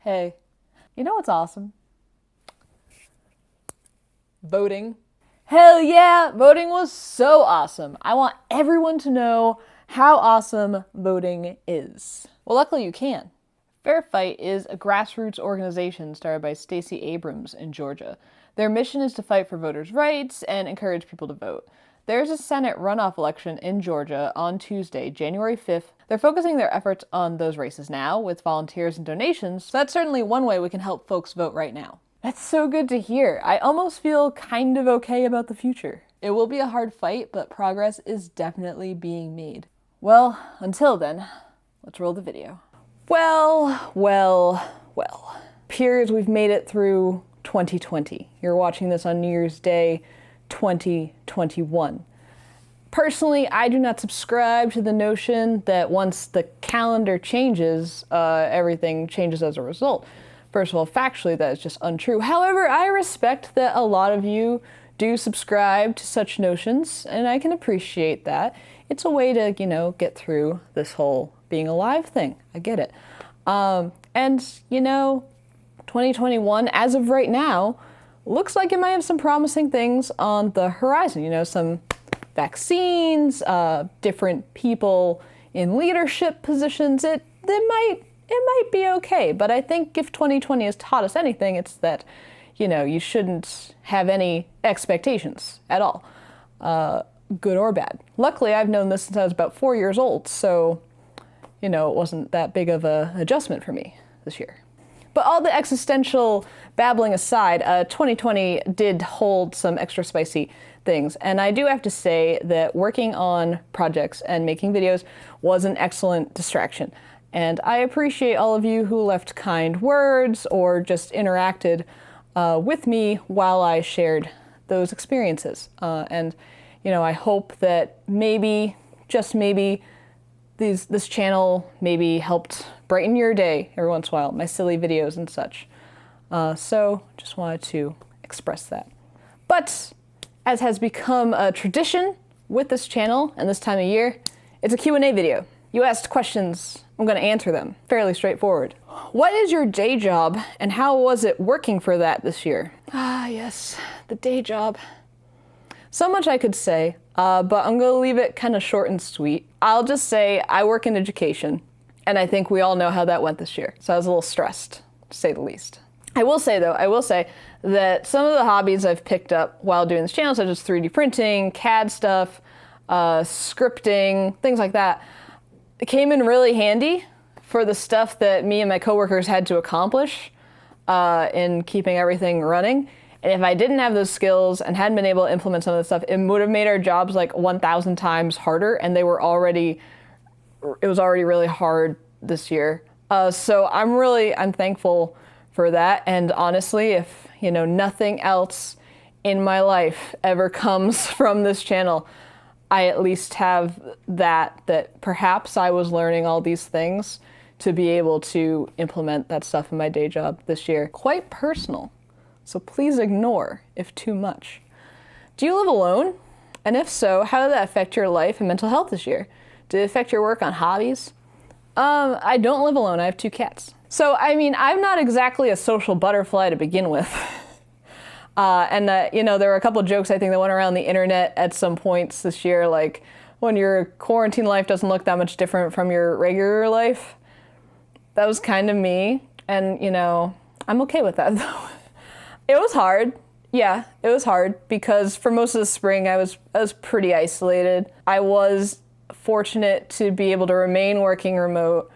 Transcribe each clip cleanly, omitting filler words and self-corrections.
Hey, you know what's awesome? Voting. Hell yeah, voting was so awesome. I want everyone to know how awesome voting is. Well, luckily you can. Fair Fight is a grassroots organization started by Stacey Abrams in Georgia. Their mission is to fight for voters' rights and encourage people to vote. There's a Senate runoff election in Georgia on Tuesday, January 5th. They're focusing their efforts on those races now with volunteers and donations, so that's certainly one way we can help folks vote right now. That's so good to hear. I almost feel kind of okay about the future. It will be a hard fight, but progress is definitely being made. Well, until then, let's roll the video. Well. Peers, we've made it through 2020. You're watching this on New Year's Day, 2021. Personally, I do not subscribe to the notion that once the calendar changes, everything changes as a result. First of all, factually, that is just untrue. However, I respect that a lot of you do subscribe to such notions, and I can appreciate that. It's a way to, get through this whole being alive thing. I get it. 2021, as of right now, looks like it might have some promising things on the horizon. Some vaccines, different people in leadership positions. It might be okay, but I think if 2020 has taught us anything, it's that, you shouldn't have any expectations at all, good or bad. Luckily, I've known this since I was about 4 years old, so, it wasn't that big of an adjustment for me this year. But all the existential babbling aside, 2020 did hold some extra spicy things. And I do have to say that working on projects and making videos was an excellent distraction. And I appreciate all of you who left kind words or just interacted with me while I shared those experiences. I hope that maybe, just maybe, this channel maybe helped brighten your day every once in a while, my silly videos and such. So just wanted to express that. But as has become a tradition with this channel and this time of year, it's a Q&A video. You asked questions, I'm going to answer them. Fairly straightforward. What is your day job and how was it working for that this year? Ah, yes, the day job. So much I could say, but I'm going to leave it kind of short and sweet. I'll just say I work in education, and I think we all know how that went this year. So I was a little stressed, to say the least. I will say that some of the hobbies I've picked up while doing this channel, such as 3D printing, CAD stuff, scripting, things like that, it came in really handy for the stuff that me and my coworkers had to accomplish in keeping everything running. And if I didn't have those skills and hadn't been able to implement some of this stuff, it would have made our jobs like 1,000 times harder, and it was already really hard this year. So I'm thankful for that. And honestly, if, nothing else in my life ever comes from this channel, I at least have that perhaps I was learning all these things to be able to implement that stuff in my day job this year. Quite personal. So please ignore if too much. Do you live alone? And if so, how did that affect your life and mental health this year? Did it affect your work on hobbies? I don't live alone. I have 2 cats. So, I'm not exactly a social butterfly to begin with. There were a couple jokes I think that went around the internet at some points this year, like when your quarantine life doesn't look that much different from your regular life. That was kind of me. And, I'm okay with that though. It was hard. Yeah, it was hard because for most of the spring I was pretty isolated. I was fortunate to be able to remain working remote,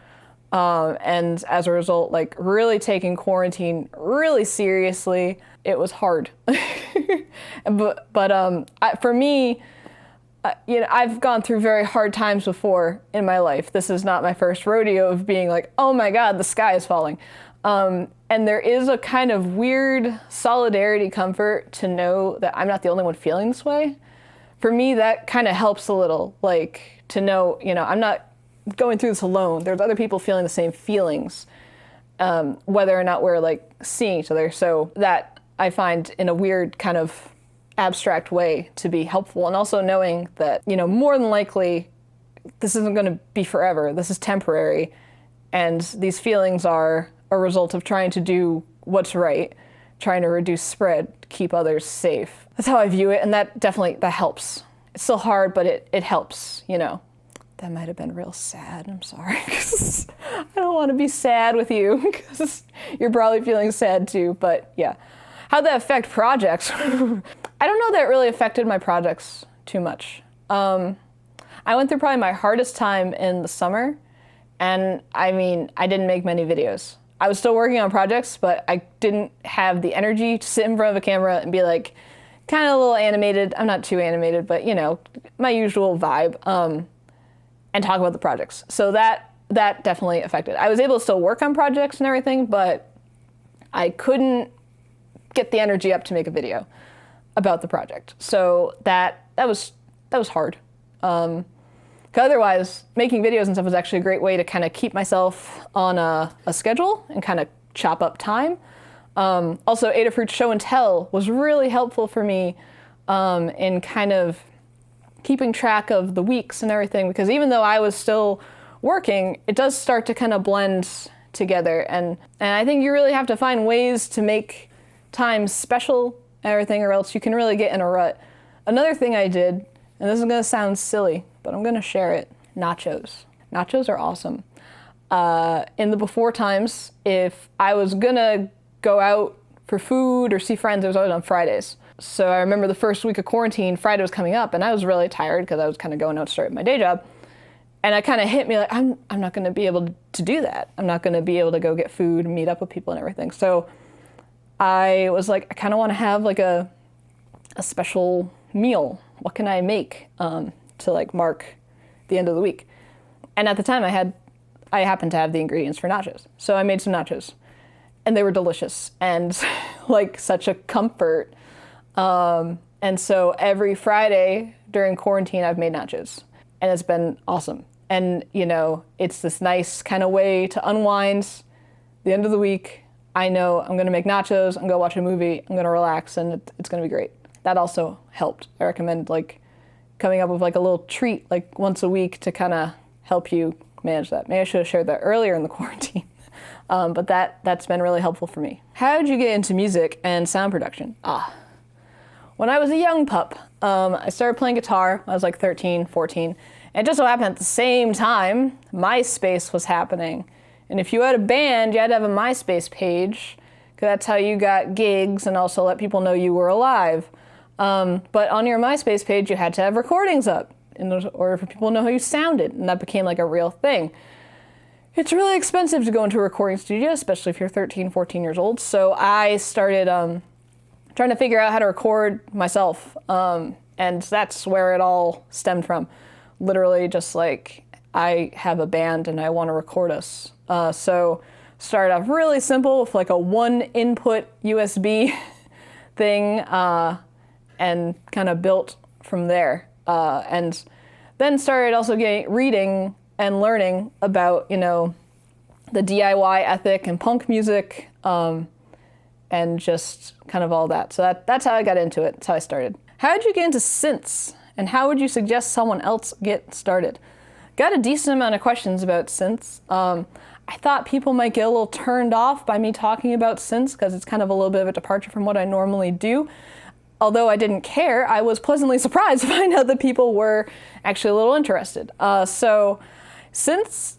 and as a result, really taking quarantine really seriously. It was hard. For me, I've gone through very hard times before in my life. This is not my first rodeo of being like, oh my God, the sky is falling. And there is a kind of weird solidarity comfort to know that I'm not the only one feeling this way. For me, that kind of helps a little, to know, I'm not going through this alone. There's other people feeling the same feelings, whether or not we're seeing each other. So that I find in a weird kind of abstract way to be helpful. And also knowing that, more than likely this isn't going to be forever. This is temporary. And these feelings are a result of trying to do what's right, trying to reduce spread, keep others safe. That's how I view it, and that helps. It's still hard, but it helps, you know. That might have been real sad, I'm sorry, because I don't want to be sad with you, because you're probably feeling sad too, but yeah. How'd that affect projects? I don't know that it really affected my projects too much. I went through probably my hardest time in the summer, and I mean, I didn't make many videos. I was still working on projects, but I didn't have the energy to sit in front of a camera and be like, kind of a little animated. I'm not too animated, but you know, my usual vibe, and talk about the projects. So that definitely affected. I was able to still work on projects and everything, but I couldn't get the energy up to make a video about the project. So that was hard. Otherwise, making videos and stuff was actually a great way to kind of keep myself on a schedule and kind of chop up time. Also, Adafruit's show and tell was really helpful for me in kind of keeping track of the weeks and everything, because even though I was still working, it does start to kind of blend together. And I think you really have to find ways to make time special and everything, or else you can really get in a rut. Another thing I did, and this is gonna sound silly, but I'm gonna share it, nachos. Nachos are awesome. In the before times, if I was gonna go out for food or see friends, it was always on Fridays. So I remember the first week of quarantine, Friday was coming up, and I was really tired because I was kind of going out to start my day job. And it kind of hit me like, I'm not gonna be able to do that. I'm not gonna be able to go get food and meet up with people and everything. So I was like, I kind of want to have like a special meal. What can I make to like mark the end of the week? And at the time I happened to have the ingredients for nachos. So I made some nachos, and they were delicious and like such a comfort. And so every Friday during quarantine, I've made nachos, and it's been awesome. And you know, it's this nice kind of way to unwind the end of the week. I know I'm gonna make nachos, I'm gonna watch a movie, I'm gonna relax, and it's gonna be great. That also helped. I recommend like coming up with like a little treat like once a week to kind of help you manage that. Maybe I should have shared that earlier in the quarantine. But that's been really helpful for me. How did you get into music and sound production? When I was a young pup, I started playing guitar. I was like 13, 14. And it just so happened at the same time, MySpace was happening. And if you had a band, you had to have a MySpace page, because that's how you got gigs and also let people know you were alive. But on your MySpace page, you had to have recordings up in order for people to know how you sounded, and that became like a real thing. It's really expensive to go into a recording studio, especially if you're 13, 14 years old. So I started trying to figure out how to record myself, and that's where it all stemmed from. Literally just like, I have a band and I want to record us. So started off really simple with like a 1-input USB thing, and kind of built from there. And then started also reading and learning about, you know, the DIY ethic and punk music, and just kind of all that. So that's how I got into it. That's how I started. How did you get into synths? And how would you suggest someone else get started? Got a decent amount of questions about synths. I thought people might get a little turned off by me talking about synths because it's kind of a little bit of a departure from what I normally do. Although I didn't care, I was pleasantly surprised to find out that people were actually a little interested. So synths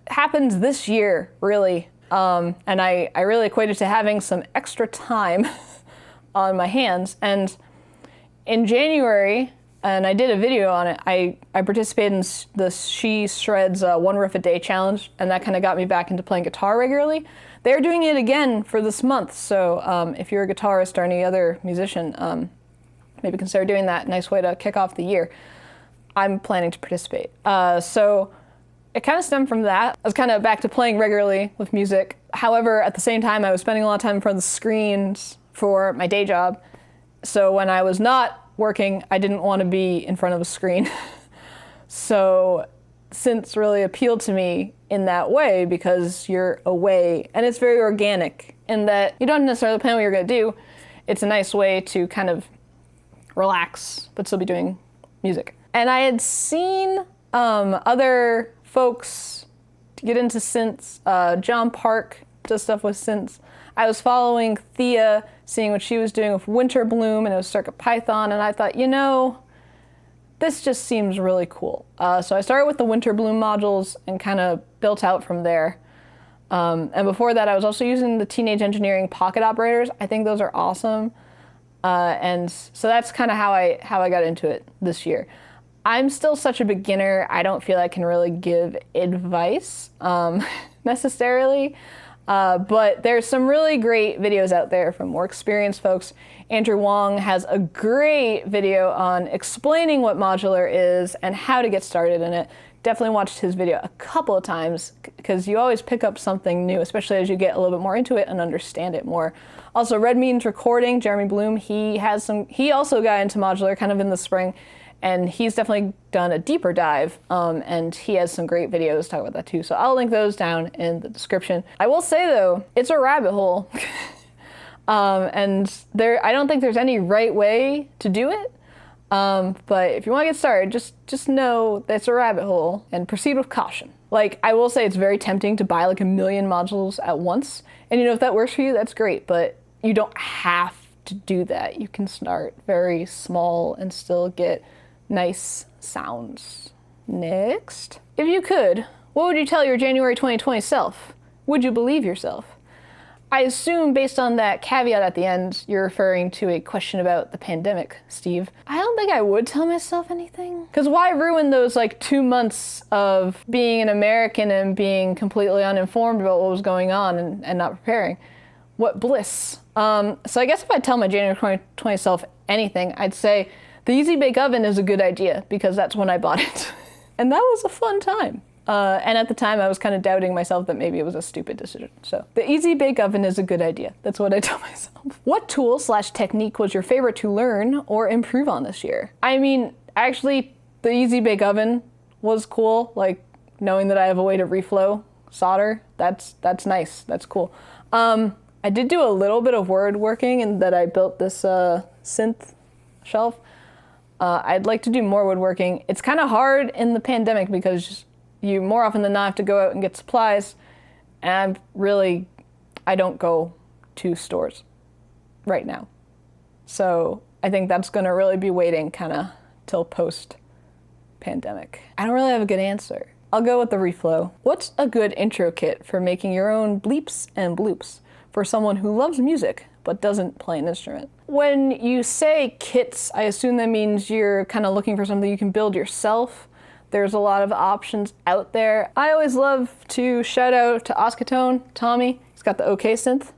happened this year, really. And I really equated to having some extra time on my hands. And in January, and I did a video on it, I participated in the She Shreds One Riff a Day challenge, and that kind of got me back into playing guitar regularly. They're doing it again for this month, so if you're a guitarist or any other musician, maybe consider doing that. Nice way to kick off the year. I'm planning to participate. So it kind of stemmed from that. I was kind of back to playing regularly with music. However, at the same time, I was spending a lot of time in front of the screens for my day job. So when I was not working, I didn't want to be in front of a screen. So synths really appealed to me in that way because you're away and it's very organic in that you don't necessarily plan what you're going to do. It's a nice way to kind of relax but still be doing music. And I had seen other folks get into synths. John Park does stuff with synths. I was following Thea, seeing what she was doing with Winter Bloom, and it was CircuitPython, and I thought, you know, this just seems really cool. So I started with the Winter Bloom modules and kind of built out from there. And before that, I was also using the Teenage Engineering Pocket operators. I think those are awesome. And so that's kind of how I got into it this year. I'm still such a beginner. I don't feel I can really give advice necessarily. But there's some really great videos out there from more experienced folks. Andrew Wong has a great video on explaining what modular is and how to get started in it. Definitely watched his video a couple of times because you always pick up something new, especially as you get a little bit more into it and understand it more. Also, Red Means Recording, Jeremy Bloom, he also got into modular kind of in the spring, and he's definitely done a deeper dive, and he has some great videos talking about that too. So I'll link those down in the description. I will say though, it's a rabbit hole. And I don't think there's any right way to do it. But if you want to get started, just know that it's a rabbit hole and proceed with caution. Like, I will say it's very tempting to buy like 1 million modules at once. And you know, if that works for you, that's great, but you don't have to do that. You can start very small and still get nice sounds. Next. If you could, what would you tell your January 2020 self? Would you believe yourself? I assume based on that caveat at the end, you're referring to a question about the pandemic, Steve. I don't think I would tell myself anything. Because why ruin those like 2 months of being an American and being completely uninformed about what was going on and not preparing? What bliss. So I guess if I tell my January 2020 self anything, I'd say the Easy Bake Oven is a good idea because that's when I bought it. And that was a fun time. And at the time, I was kind of doubting myself that maybe it was a stupid decision. So the Easy Bake Oven is a good idea. That's what I tell myself. What tool/technique was your favorite to learn or improve on this year? I mean, actually, the Easy Bake Oven was cool. Like, knowing that I have a way to reflow solder, that's nice. That's cool. I did do a little bit of woodworking in that I built this synth shelf. I'd like to do more woodworking. It's kind of hard in the pandemic because you more often than not have to go out and get supplies, and I don't go to stores right now. So I think that's gonna really be waiting kind of till post-pandemic. I don't really have a good answer. I'll go with the reflow. What's a good intro kit for making your own bleeps and bloops for someone who loves music but doesn't play an instrument? When you say kits, I assume that means you're kind of looking for something you can build yourself. There's a lot of options out there. I always love to shout out to Oscatone, Tommy. He's got the OK synth.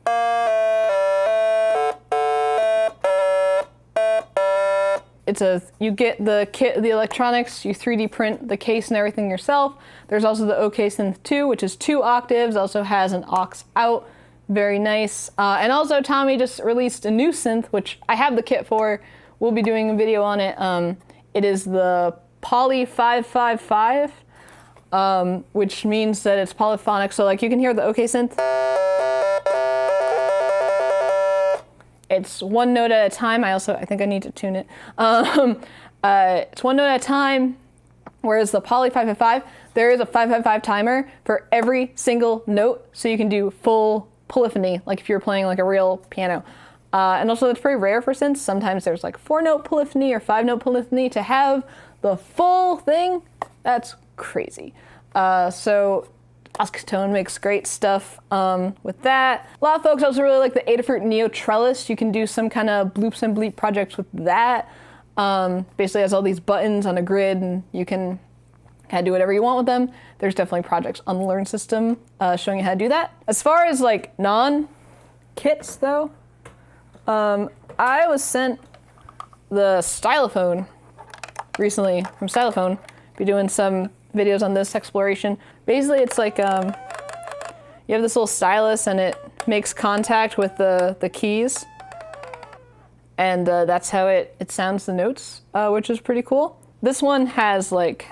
You get the kit, the electronics, you 3D print the case and everything yourself. There's also the OK synth 2, which is 2 octaves, also has an aux out. Very nice. And also Tommy just released a new synth, which I have the kit for. We'll be doing a video on it. It is the Poly 555, which means that it's polyphonic. So like you can hear the OK synth. It's 1 note at a time. I think I need to tune it. It's 1 note at a time, whereas the Poly 555, there is a 555 timer for every single note. So you can do full polyphony, like if you're playing like a real piano. And also it's pretty rare for synths. Sometimes there's like 4-note polyphony or 5-note polyphony. To have the full thing, that's crazy. So Oscatone makes great stuff with that. A lot of folks also really like the Adafruit Neo Trellis. You can do some kind of bloops and bleep projects with that. Basically has all these buttons on a grid and you can kind of do whatever you want with them. There's definitely projects on the Learn system showing you how to do that. As far as like non-kits though, I was sent the Stylophone recently from Stylophone. Be doing some videos on this exploration. Basically, it's like you have this little stylus and it makes contact with the keys, and that's how it sounds the notes, which is pretty cool. This one has like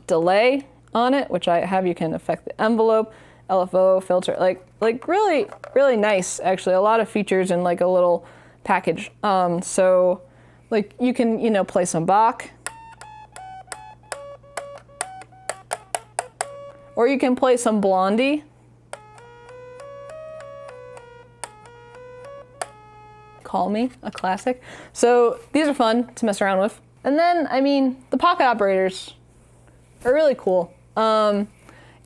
delay on it, which I have. You can affect the envelope, LFO, filter, like really, really nice actually. A lot of features in like a little package. So like you can, play some Bach, or you can play some Blondie. Call Me, a classic. So these are fun to mess around with. And then, I mean, the pocket operators are really cool. If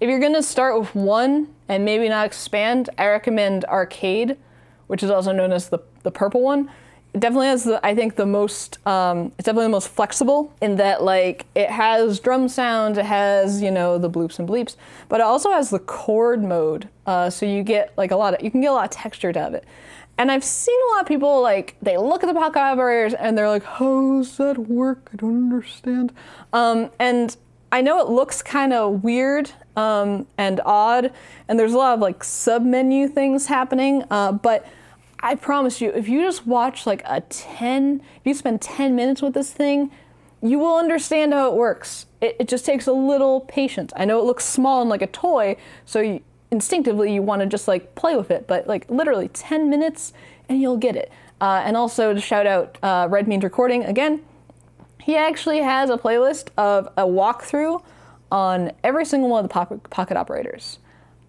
you're gonna start with one and maybe not expand, I recommend Arcade, which is also known as the purple one. It definitely has I think the most, it's definitely the most flexible in that like it has drum sounds, it has, the bloops and bleeps, but it also has the chord mode. So you get like you can get a lot of texture out of it. And I've seen a lot of people like, they look at the pocket operators and they're like, how does that work? I don't understand. And I know it looks kind of weird and odd, and there's a lot of like sub-menu things happening, but I promise you, if you just watch if you spend 10 minutes with this thing, you will understand how it works. It just takes a little patience. I know it looks small and like a toy, so instinctively you want to just like play with it, but like literally 10 minutes and you'll get it. And also to shout out Red Means Recording again, he actually has a playlist of a walkthrough on every single one of the pocket operators.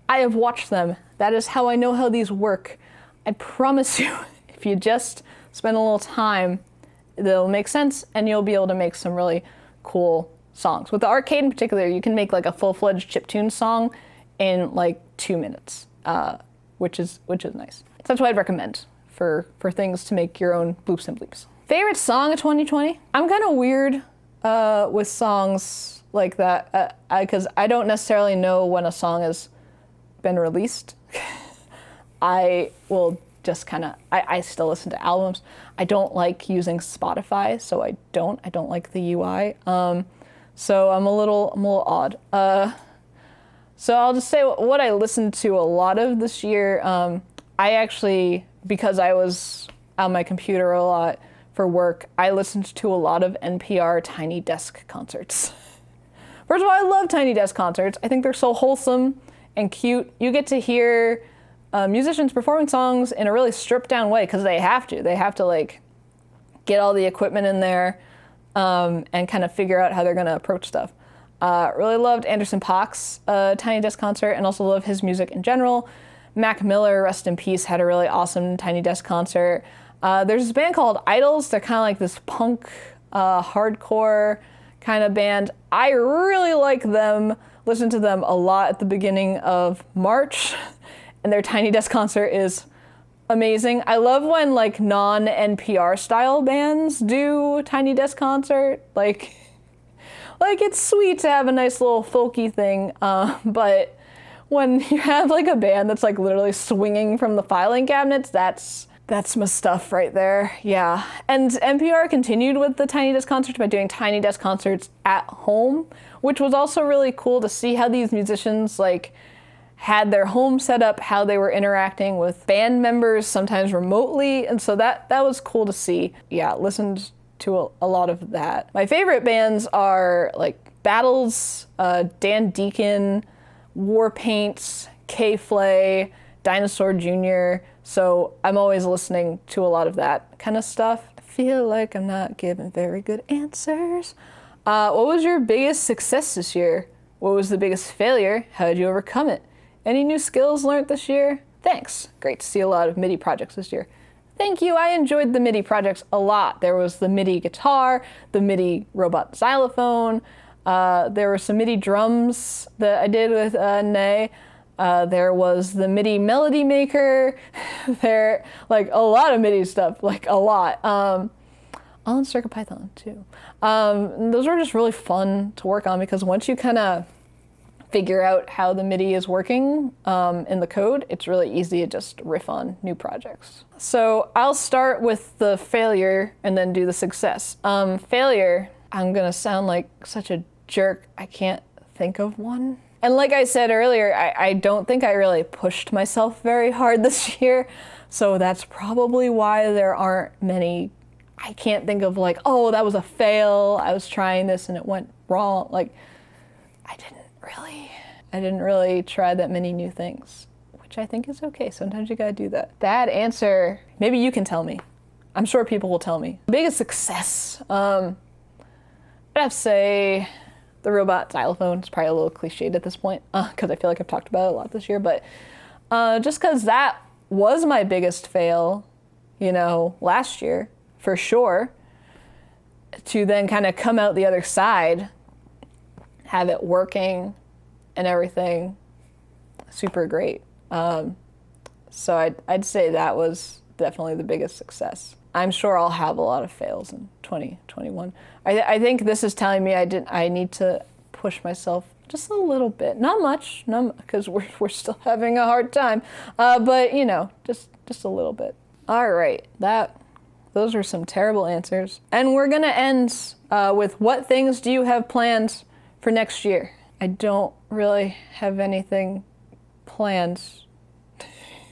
I have watched them. That is how I know how these work. I promise you, if you just spend a little time, they'll make sense and you'll be able to make some really cool songs. With the Arcade in particular, you can make like a full-fledged chiptune song in like 2 minutes, which is nice. So that's what I'd recommend for things to make your own bloops and bleeps. Favorite song of 2020? I'm kind of weird with songs like that because I don't necessarily know when a song has been released. I will just kind of, I still listen to albums. I don't like using Spotify, so I don't like the UI. So I'm a little odd. So I'll just say what I listened to a lot of this year. I actually, because I was on my computer a lot for work, I listened to a lot of NPR Tiny Desk concerts. First of all, I love Tiny Desk concerts. I think they're so wholesome and cute. You get to hear musicians performing songs in a really stripped down way because they have to. They have to like get all the equipment in there and kind of figure out how they're going to approach stuff. Really loved Anderson .Paak's Tiny Desk concert and also love his music in general. Mac Miller, rest in peace, had a really awesome Tiny Desk concert. There's this band called Idols. They're kind of like this punk, hardcore kind of band. I really like them. Listened to them a lot at the beginning of March, and their Tiny Desk concert is amazing. I love when like non-NPR style bands do Tiny Desk concert. Like it's sweet to have a nice little folky thing, but when you have like a band that's like literally swinging from the filing cabinets, that's my stuff right there. Yeah. And NPR continued with the Tiny Desk concerts by doing Tiny Desk concerts at home, which was also really cool to see how these musicians like had their home set up, how they were interacting with band members, sometimes remotely. And so that was cool to see. Yeah, listened to a lot of that. My favorite bands are like Battles, Dan Deacon, Warpaint, K-Flay, Dinosaur Jr., so I'm always listening to a lot of that kind of stuff. I feel like I'm not giving very good answers. What was your biggest success this year? What was the biggest failure? How did you overcome it? Any new skills learned this year? Thanks. Great to see a lot of MIDI projects this year. Thank you. I enjoyed the MIDI projects a lot. There was the MIDI guitar, the MIDI robot xylophone. There were some MIDI drums that I did with Nay. There was the MIDI melody maker. There, like a lot of MIDI stuff, like a lot. All in CircuitPython too. Those were just really fun to work on because once you kind of figure out how the MIDI is working in the code, it's really easy to just riff on new projects. So I'll start with the failure and then do the success. Failure, I'm gonna sound like such a jerk. I can't think of one. And like I said earlier, I don't think I really pushed myself very hard this year. So that's probably why there aren't many. I can't think of like, oh, that was a fail. I was trying this and it went wrong. Like, I didn't really try that many new things, which I think is okay. Sometimes you gotta do that. Bad answer. Maybe you can tell me. I'm sure people will tell me. Biggest success. I'd have to say the robot xylophone. It's probably a little cliched at this point because I feel like I've talked about it a lot this year, but just because that was my biggest fail, last year, for sure, to then kind of come out the other side, have it working and everything, super great. So I'd say that was definitely the biggest success. I'm sure I'll have a lot of fails in 2021. I think this is telling me I need to push myself just a little bit, not much, because we're still having a hard time, but just a little bit. All right, those are some terrible answers, and we're gonna end with what things do you have planned for next year? I don't really have anything planned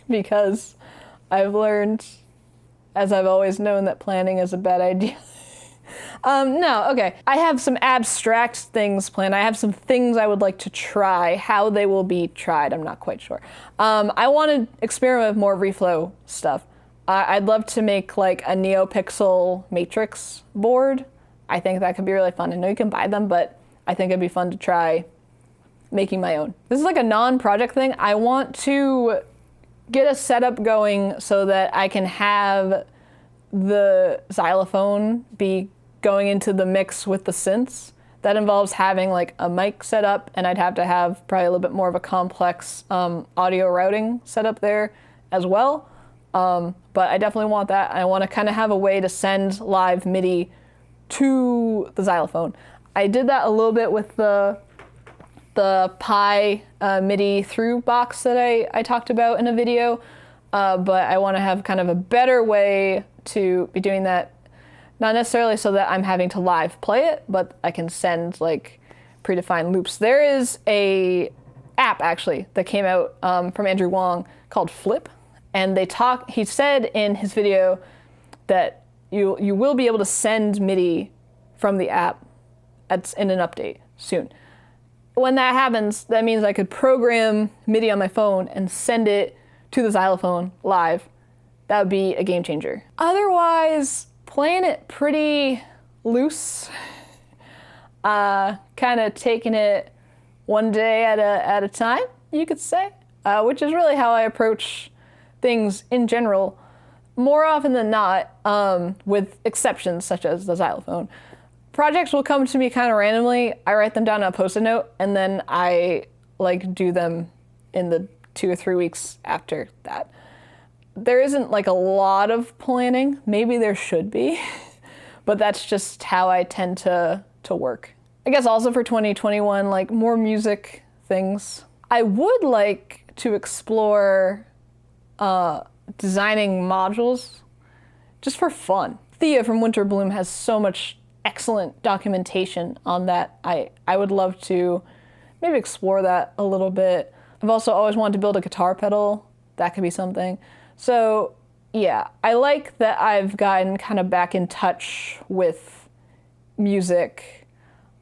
because I've learned, as I've always known, that planning is a bad idea. No, okay. I have some abstract things planned. I have some things I would like to try. How they will be tried, I'm not quite sure. I want to experiment with more reflow stuff. I'd love to make like a NeoPixel matrix board. I think that could be really fun. I know you can buy them, but I think it'd be fun to try making my own. This is like a non-project thing. I want to get a setup going so that I can have the xylophone be going into the mix with the synths. That involves having like a mic set up, and I'd have to have probably a little bit more of a complex audio routing set up there as well. But I definitely want that. I want to kind of have a way to send live MIDI to the xylophone. I did that a little bit with the Pi MIDI through box that I talked about in a video, but I want to have kind of a better way to be doing that, not necessarily so that I'm having to live play it, but I can send like predefined loops. There is a app actually that came out from Andrew Wong called Flip, and he said in his video that you will be able to send MIDI from the app in an update soon. When that happens, that means I could program MIDI on my phone and send it to the xylophone live. That would be a game changer. Otherwise, playing it pretty loose, kind of taking it one day at a time, you could say, which is really how I approach things in general, more often than not, with exceptions such as the xylophone. Projects will come to me kind of randomly. I write them down on a Post-it note, and then I do them in the 2 or 3 weeks after that. There isn't like a lot of planning. Maybe there should be, but that's just how I tend to work. I guess also for 2021, like more music things. I would like to explore designing modules just for fun. Thea from Winter Bloom has so much excellent documentation on that. I would love to maybe explore that a little bit. I've also always wanted to build a guitar pedal. That could be something. So yeah, I like that I've gotten kind of back in touch with music,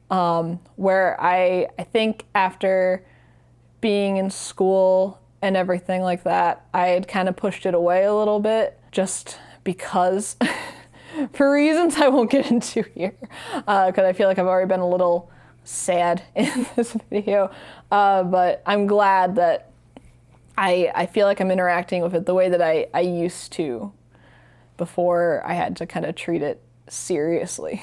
where I think after being in school and everything like that, I had kind of pushed it away a little bit just because for reasons I won't get into here, because I feel like I've already been a little sad in this video, but I'm glad that I feel like I'm interacting with it the way that I used to before I had to kind of treat it seriously.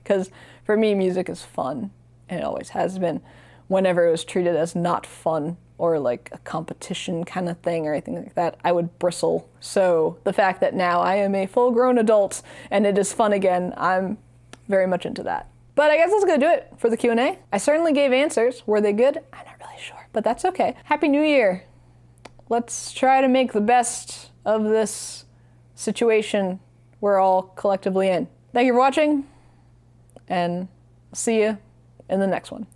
Because for me, music is fun, and it always has been. Whenever it was treated as not fun or like a competition kind of thing or anything like that, I would bristle. So the fact that now I am a full-grown adult and it is fun again, I'm very much into that. But I guess that's gonna do it for the Q&A. I certainly gave answers. Were they good? I'm not really sure, but that's okay. Happy New Year. Let's try to make the best of this situation we're all collectively in. Thank you for watching, and see you in the next one.